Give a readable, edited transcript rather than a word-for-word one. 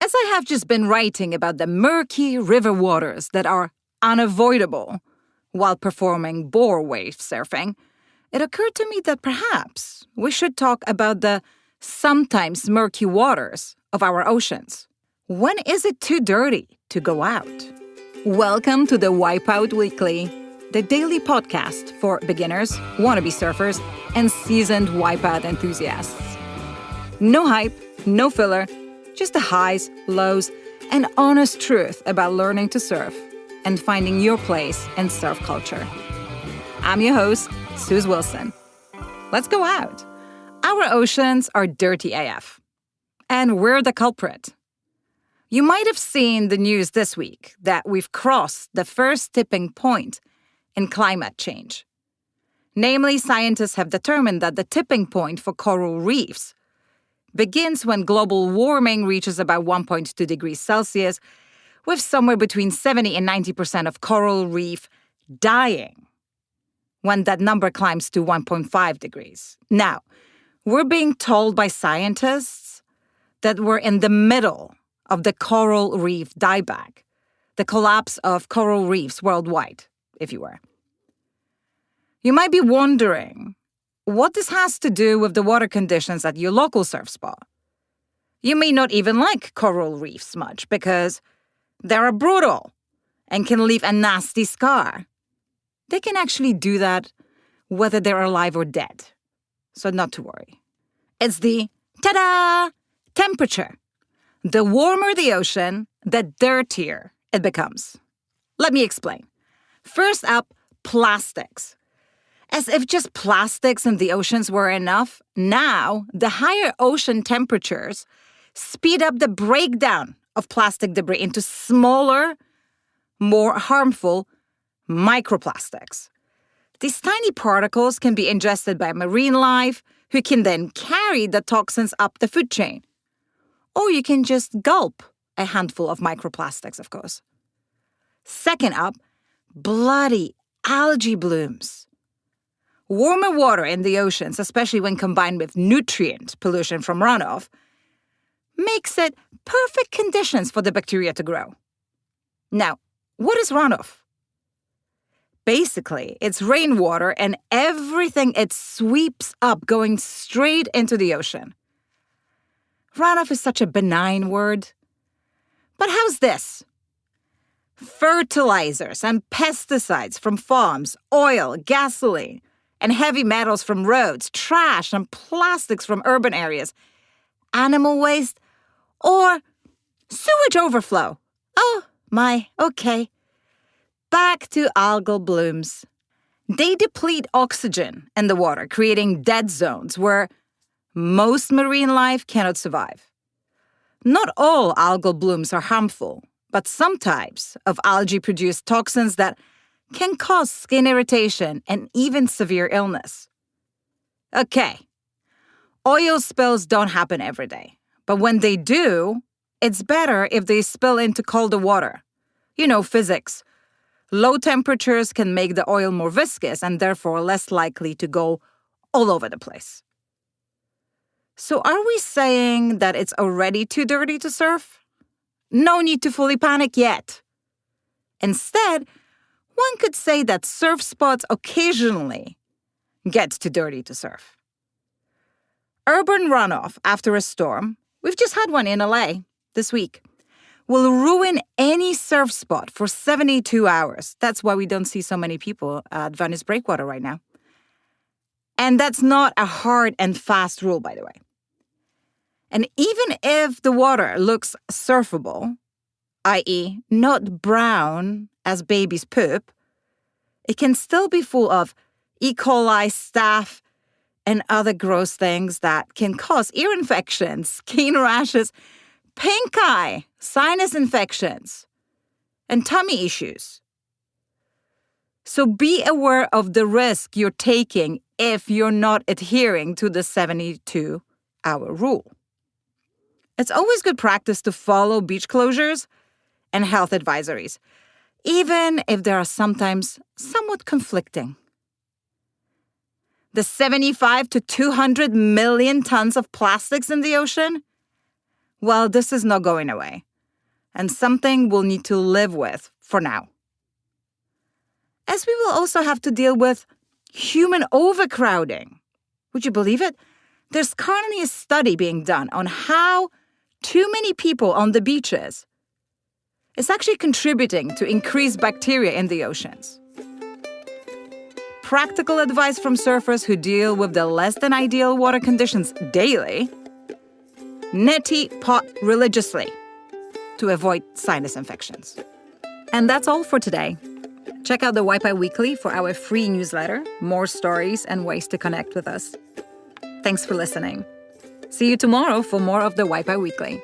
As I have just been writing about the murky river waters that are unavoidable while performing bore wave surfing, it occurred to me that perhaps we should talk about the sometimes murky waters of our oceans. When is it too dirty to go out? Welcome to the Wipeout Weekly, the daily podcast for beginners, wannabe surfers, and seasoned wipeout enthusiasts. No hype, no filler, just the highs, lows, and honest truth about learning to surf and finding your place in surf culture. I'm your host, Suze Wilson. Let's go out. Our oceans are dirty AF, and we're the culprit. You might have seen the news this week that we've crossed the first tipping point in climate change. Namely, scientists have determined that the tipping point for coral reefs begins when global warming reaches about 1.2 degrees Celsius, with somewhere between 70 and 90% of coral reef dying when that number climbs to 1.5 degrees. Now, we're being told by scientists that we're in the middle of the coral reef dieback, the collapse of coral reefs worldwide, if you were. You might be wondering what this has to do with the water conditions at your local surf spot. You may not even like coral reefs much because they're brutal and can leave a nasty scar. They can actually do that whether they're alive or dead, so not to worry. It's the, ta-da, temperature. The warmer the ocean, the dirtier it becomes. Let me explain. First up, plastics. As if just plastics in the oceans were enough, now the higher ocean temperatures speed up the breakdown of plastic debris into smaller, more harmful microplastics. These tiny particles can be ingested by marine life, who can then carry the toxins up the food chain. Or you can just gulp a handful of microplastics, of course. Second up, bloody algae blooms. Warmer water in the oceans, especially when combined with nutrient pollution from runoff, makes it perfect conditions for the bacteria to grow. Now, what is runoff? Basically, it's rainwater and everything it sweeps up going straight into the ocean. Runoff is such a benign word. But how's this? Fertilizers and pesticides from farms, oil, gasoline, and heavy metals from roads, trash and plastics from urban areas, animal waste, or sewage overflow. Oh, my, okay. Back to algal blooms. They deplete oxygen in the water, creating dead zones where most marine life cannot survive. Not all algal blooms are harmful, but some types of algae produce toxins that can cause skin irritation and even severe illness. Okay, oil spills don't happen every day, but when they do, it's better if they spill into colder water. You know, physics. Low temperatures can make the oil more viscous and therefore less likely to go all over the place. So are we saying that it's already too dirty to surf? No need to fully panic yet. Instead, one could say that surf spots occasionally get too dirty to surf. Urban runoff after a storm, we've just had one in LA this week, will ruin any surf spot for 72 hours. That's why we don't see so many people at Venice Breakwater right now. And that's not a hard and fast rule, by the way. And even if the water looks surfable, i.e. not brown as baby's poop, it can still be full of E. coli, staph, and other gross things that can cause ear infections, skin rashes, pink eye, sinus infections, and tummy issues. So be aware of the risk you're taking if you're not adhering to the 72-hour rule. It's always good practice to follow beach closures and health advisories, even if they are sometimes somewhat conflicting. The 75 to 200 million tons of plastics in the ocean? well, this is not going away, and something we'll need to live with for now. As we will also have to deal with human overcrowding. Would you believe it? There's currently a study being done on how too many people on the beaches is actually contributing to increased bacteria in the oceans. Practical advice from surfers who deal with the less than ideal water conditions daily: neti pot religiously to avoid sinus infections. And that's all for today. Check out the Wipe Weekly for our free newsletter, more stories and ways to connect with us. Thanks for listening. See you tomorrow for more of the Wipe Weekly.